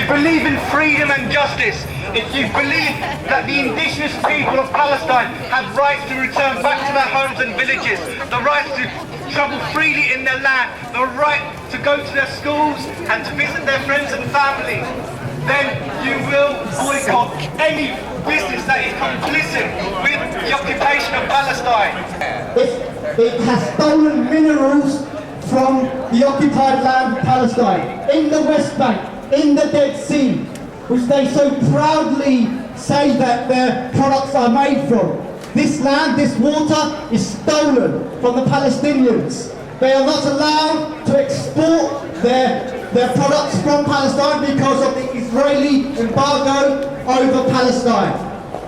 believe in freedom and justice, if you believe that the indigenous people of Palestine have rights to return back to their homes and villages, the rights to travel freely in their land, the right to go to their schools and to visit their friends and families, then you will boycott any business that is complicit with the occupation of Palestine. It has stolen minerals from the occupied land of Palestine, in the West Bank, in the Dead Sea, which they so proudly say that their products are made from. This land, this water is stolen from the Palestinians. They are not allowed to export their products from Palestine because of the Israeli embargo over Palestine.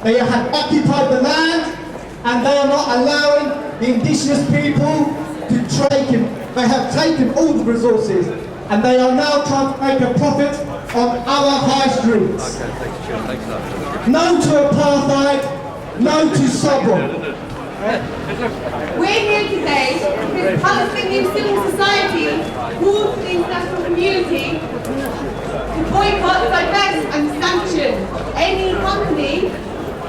They have occupied the land and they are not allowing the indigenous people to take it. They have taken all the resources and they are now trying to make a profit on our high streets. No to apartheid, no to Sabon. We're here today because Palestinian Civil Society calls the international community to boycott, divest and sanction any company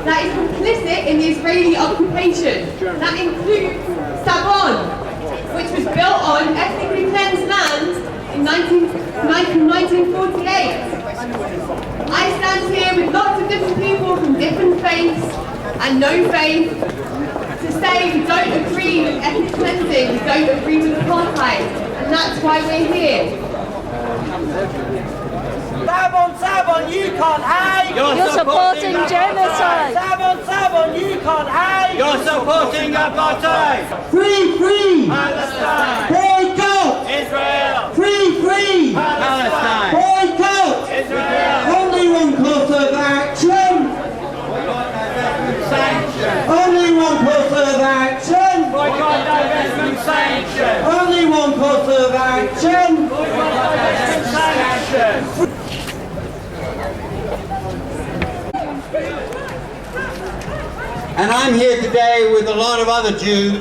that is complicit in the Israeli occupation. That includes Sabon, which was built on ethnically cleansed land in 1948. I stand here with lots of different people from different faiths and no faith to say we don't agree with ethnic cleansing, we don't agree with apartheid, and that's why we're here. Sabon, Sabon, you can't hate! You're supporting genocide! Sabon, Sabon, you can't hate! You're supporting apartheid! Free, free! Palestine! Boycott! Israel! Free! Palestine! Boycott! Israel! Only one course of action! Sanctions! Only one course of action! Boycott, divestment, sanctions! Only one course of action! Boycott, divestment, sanctions! And I'm here today with a lot of other Jews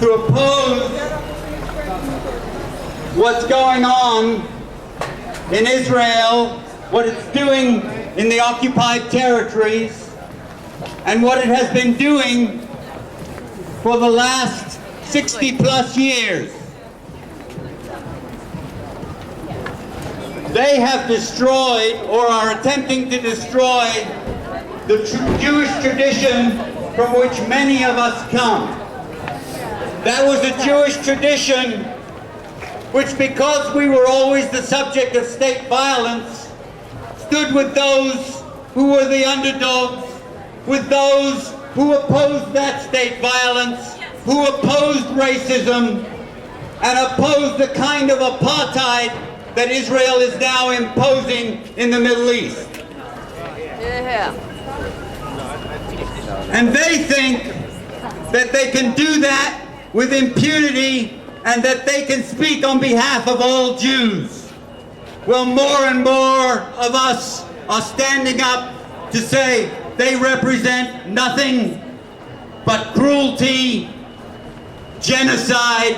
to oppose what's going on in Israel, what it's doing in the occupied territories, and what it has been doing for the last 60 plus years. They have destroyed, or are attempting to destroy, the Jewish tradition from which many of us come. That was a Jewish tradition which, because we were always the subject of state violence, stood with those who were the underdogs, with those who opposed that state violence, who opposed racism, and opposed the kind of apartheid that Israel is now imposing in the Middle East. Yeah. And they think that they can do that with impunity and that they can speak on behalf of all Jews. Well, more and more of us are standing up to say they represent nothing but cruelty, genocide,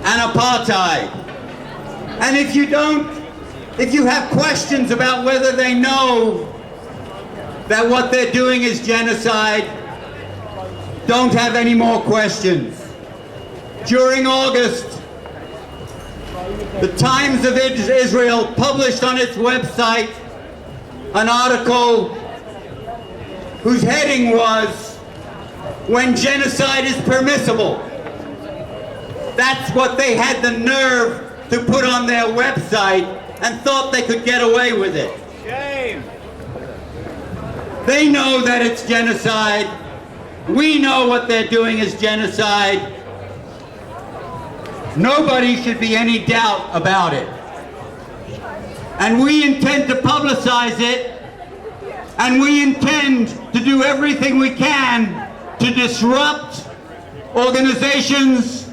and apartheid. And if you have questions about whether they know that what they're doing is genocide, don't have any more questions. During August, the Times of Israel published on its website an article whose heading was, "When Genocide is Permissible." That's what they had the nerve to put on their website and thought they could get away with it. Shame! They know that it's genocide. We know what they're doing is genocide. Nobody should be any doubt about it. And we intend to publicize it, and we intend to do everything we can to disrupt organizations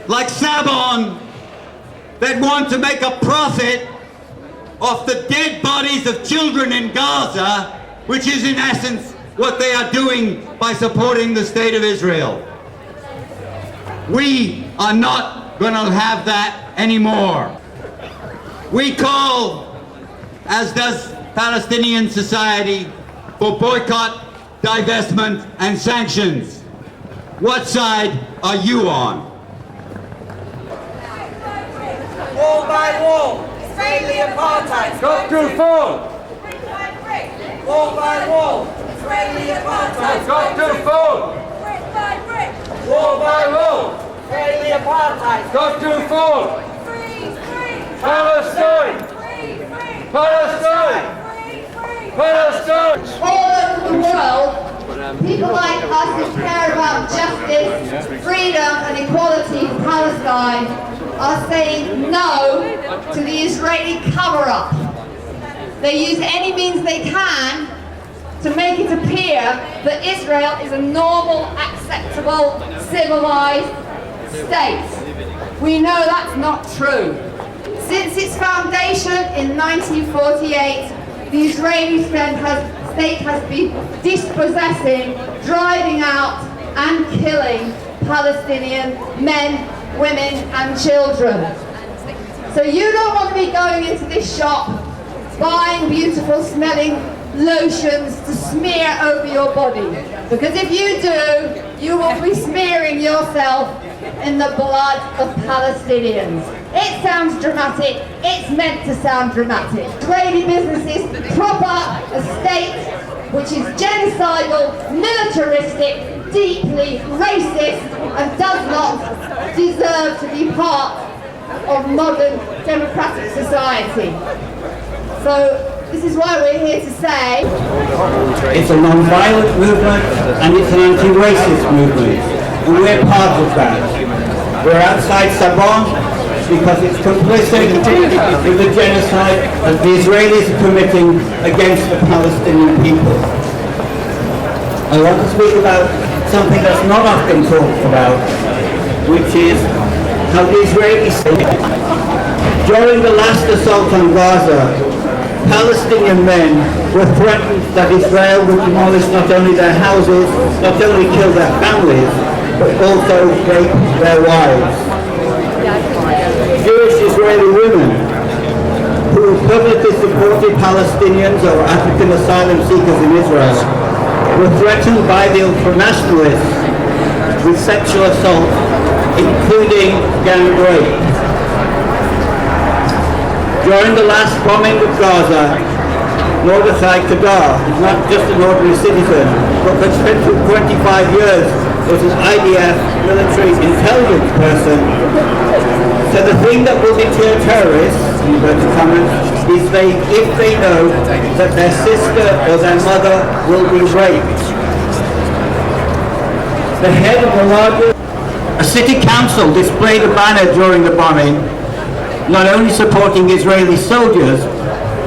like Sabon that want to make a profit off the dead bodies of children in Gaza, which is in essence what they are doing by supporting the State of Israel. We are not going to have that anymore. We call, as does Palestinian society, for boycott, divestment, and sanctions. What side are you on? Wall by wall, Israeli apartheid. Got to fall. Wall by wall, Israeli apartheid. Got to fall. Wall by wall, Israeli apartheid. Got to fall. Palestine. Palestine. Palestine. All over the world, people like us who care about justice, freedom and equality for Palestine are saying no to the Israeli cover-up. They use any means they can to make it appear that Israel is a normal, acceptable, civilized state. We know that's not true. Since its foundation in 1948, the Israeli state has been dispossessing, driving out and killing Palestinian men, women and children. So you don't want to be going into this shop buying beautiful smelling lotions to smear over your body, because if you do, you will be smearing yourself in the blood of Palestinians. It sounds dramatic, it's meant to sound dramatic. Israeli businesses prop up a state which is genocidal, militaristic, deeply racist and does not deserve to be part of modern democratic society. So this is why we're here to say it's a non-violent movement and it's an anti-racist movement, and we're part of that. We're outside Sabon because it's complicit with the genocide that the Israelis are committing against the Palestinian people. I want to speak about something that's not often talked about, which is how the Israeli state, during the last assault on Gaza, Palestinian men were threatened that Israel would demolish not only their houses, not only kill their families, but also rape their wives. Jewish Israeli women who publicly supported Palestinians or African asylum seekers in Israel were threatened by the ultranationalists with sexual assault, including gang rape. During the last bombing of Gaza, Mordechai Kadar is not just an ordinary citizen, but for 25 years was an IDF military intelligence person. So the thing that will deter terrorists, in inverted commas, is if they know that their sister or their mother will be raped. The head of the largest, a city council displayed a banner during the bombing, not only supporting Israeli soldiers,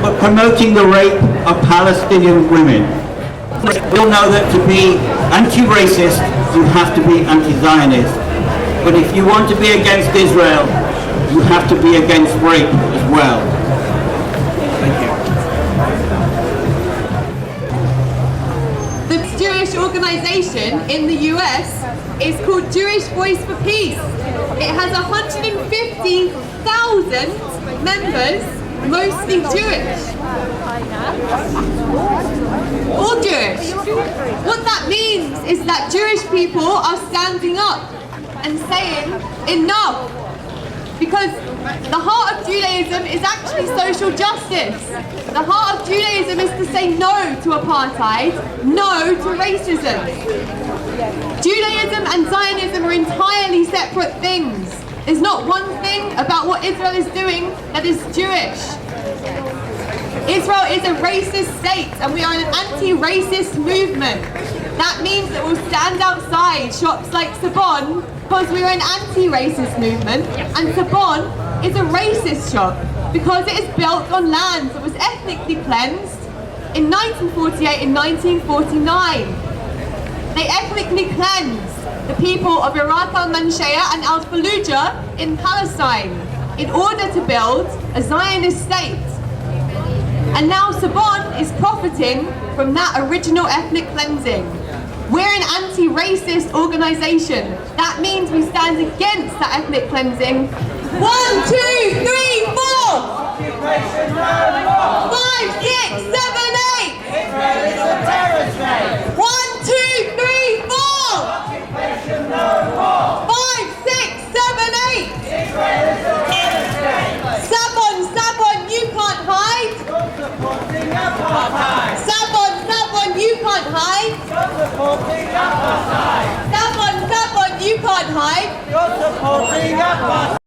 but promoting the rape of Palestinian women. We all know that to be anti-racist, you have to be anti-Zionist. But if you want to be against Israel, you have to be against rape as well. Thank you. the Jewish organization in the US is called Jewish Voice for Peace. It has 150,000 members, mostly Jewish. All Jewish. What that means is that Jewish people are standing up and saying enough. Because the heart of Judaism is actually social justice. The heart of Judaism is to say no to apartheid, no to racism. Judaism and Zionism are entirely separate things. There's not one thing about what Israel is doing that is Jewish. Israel is a racist state and we are an anti-racist movement. That means that we'll stand outside shops like Sabon because we are an anti-racist movement, and Sabon is a racist shop because it is built on land that was ethnically cleansed in 1948 and 1949. They ethnically cleansed the people of Iraq al-Manshaya and al-Fallujah in Palestine in order to build a Zionist state. And now Sabon is profiting from that original ethnic cleansing. We're an anti-racist organisation. That means we stand against that ethnic cleansing. 1, 2, 3, 4! 5, 6, 7, 8. Israel is a terror state. 1, 2, 3, 4. Occupation no more. 5, 6, 7, 8. Israel is a terror state. Sabon, Sabon, you can't hide. You're supporting apartheid. Sabon, Sabon, you can't hide. You're supporting apartheid. Sabon, Sabon, you can't hide. You're supporting apartheid.